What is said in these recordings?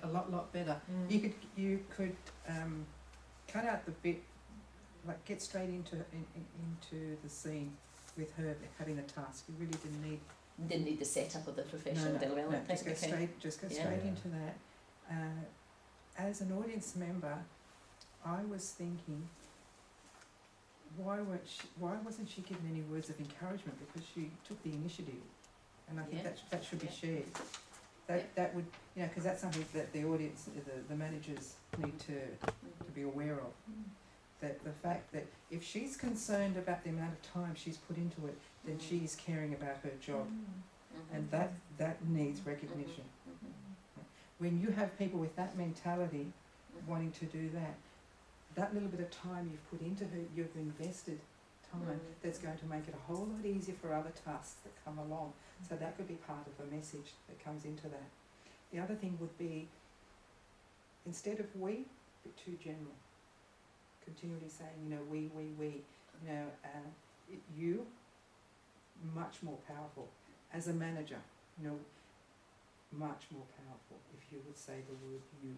a lot better. You could cut out the bit, like get straight into the scene with her having the task. You really Didn't need the setup of the professional development. just go straight into that. As an audience member, I was thinking, why wasn't she given any words of encouragement? Because she took the initiative, and I think that should be shared. That would, because that's something that the audience, the managers need to be aware of. That the fact that if she's concerned about the amount of time she's put into it, then she's caring about her job, and that needs recognition. When you have people with that mentality wanting to do that little bit of time you've put into her, you've invested time that's going to make it a whole lot easier for other tasks that come along. So that could be part of a message that comes into that. The other thing would be, instead of we, but too general. Continually saying, we, you, much more powerful. As a manager, much more powerful if you would say the word you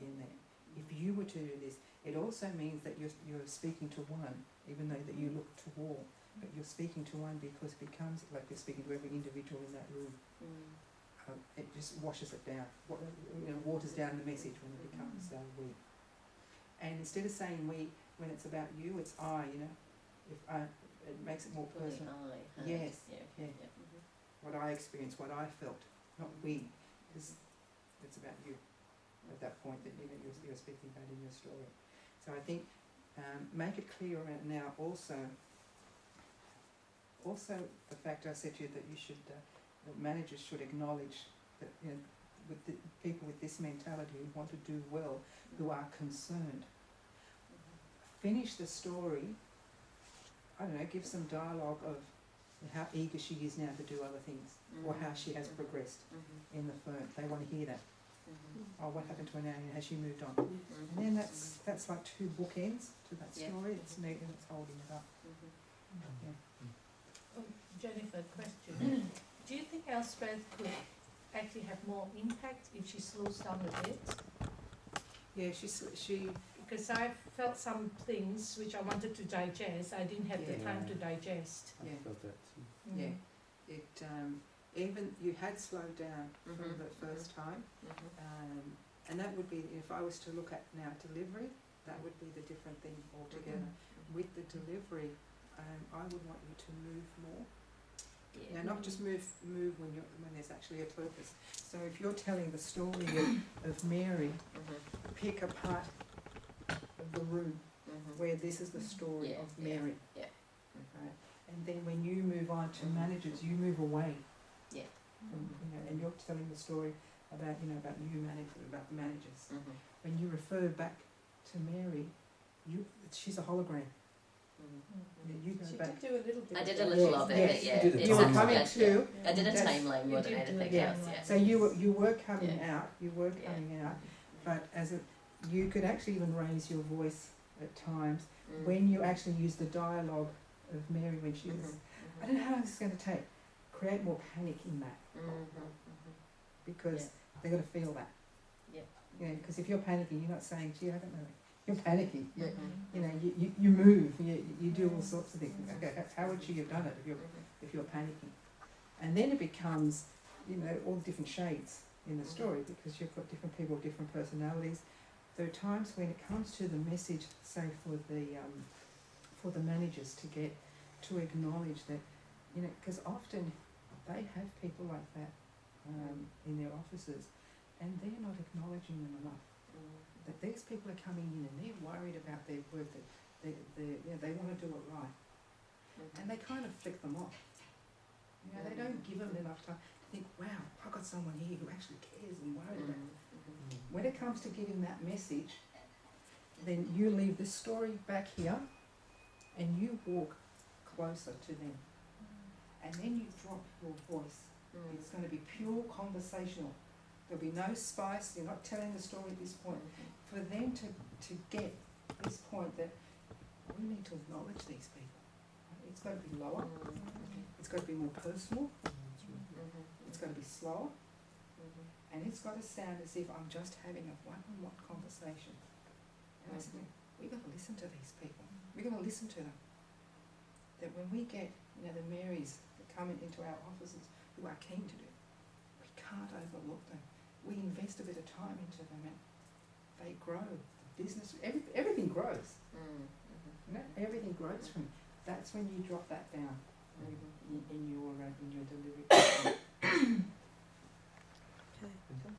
in there. If you were to do this, it also means that you're speaking to one, even though that you look to all, but you're speaking to one because it becomes like you're speaking to every individual in that room. It just washes it down, waters down the message when it becomes we. And instead of saying we, when it's about you, it's I, it makes it more personal. Yes. What I experienced, what I felt, not we, because it's about you at that point that you're speaking about in your story. So I think make it clear now also the fact I said to you that you should, that managers should acknowledge that, with the people with this mentality who want to do well, who are concerned. Finish the story, I don't know, give some dialogue of how eager she is now to do other things, or how she has progressed in the firm. They want to hear that. Oh, what happened to her now? Has she moved on? And then that's like two bookends to that story. It's neat and it's holding it up. Jennifer, question. Do you think Elspeth could actually have more impact if she slows down a bit? Yeah, she. Because I felt some things which I wanted to digest. I didn't have the time to digest. Yeah. I felt that too. Yeah. It even you had slowed down from the first time, and that would be, if I was to look at now delivery, that would be the different thing altogether. With the delivery, I would want you to move more. Now, not just move when there's actually a purpose. So if you're telling the story of Mary, pick a part of the room where this is the story of Mary. Right? And then when you move on to managers, you move away. And you're telling the story about about the managers. When you refer back to Mary, she's a hologram. You go back. Did do a little bit. I did a little of it. Yes. You were coming to. I did a timeline more than anything else. So you were coming out. You were coming out, but you could actually even raise your voice at times when you actually use the dialogue of Mary when she was. I don't know how long this is going to take. Create more panic in that, because they've got to feel that. Because if you're panicking, you're not saying, "Gee, I don't know." You're panicking. You move. You do all sorts of things. Okay, how would you have done it if you're panicking? And then it becomes, all different shades in the story, because you've got different people, different personalities. There are times when it comes to the message, say for the managers to acknowledge that, because often they have people like that in their offices, and they're not acknowledging them enough. That these people are coming in and they're worried about their work, that they want to do it right, and they kind of flick them off. They don't give them enough time to think, wow, I've got someone here who actually cares and worried about it. When it comes to giving that message, then you leave the story back here and you walk closer to them. And then you drop your voice. It's going to be pure conversational. There'll be no spice. You're not telling the story at this point. For them to get this point that we need to acknowledge these people. It's got to be lower. It's got to be more personal. It's got to be slower. and it's got to sound as if I'm just having a one-on-one conversation. And I said, we've got to listen to these people. We've got to listen to them. That when we get, you know, the Marys that come into our offices who are keen to do, we can't overlook them. We invest a bit of time into them and they grow. The business, everything grows. You know, everything grows from. That's when you drop that down in your delivery. Okay.